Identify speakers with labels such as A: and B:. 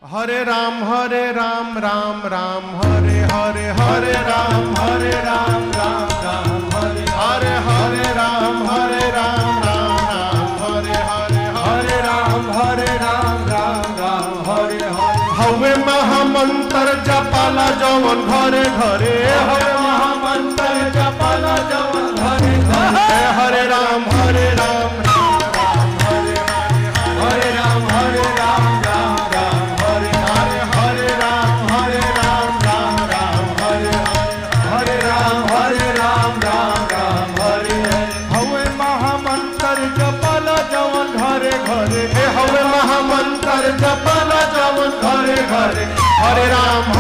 A: हरे राम राम राम हरे हरे हरे राम राम राम हरे हरे राम राम हरे हरे हरे राम राम हरे हरे हवे महामंत्र जपाला जवन घरे घरे हवे महामंत्र जपाला जवन घरे घरे हरे राम हरे राम हरे राम हवे महामंत्र जपाला जवन घरे घरे हरे राम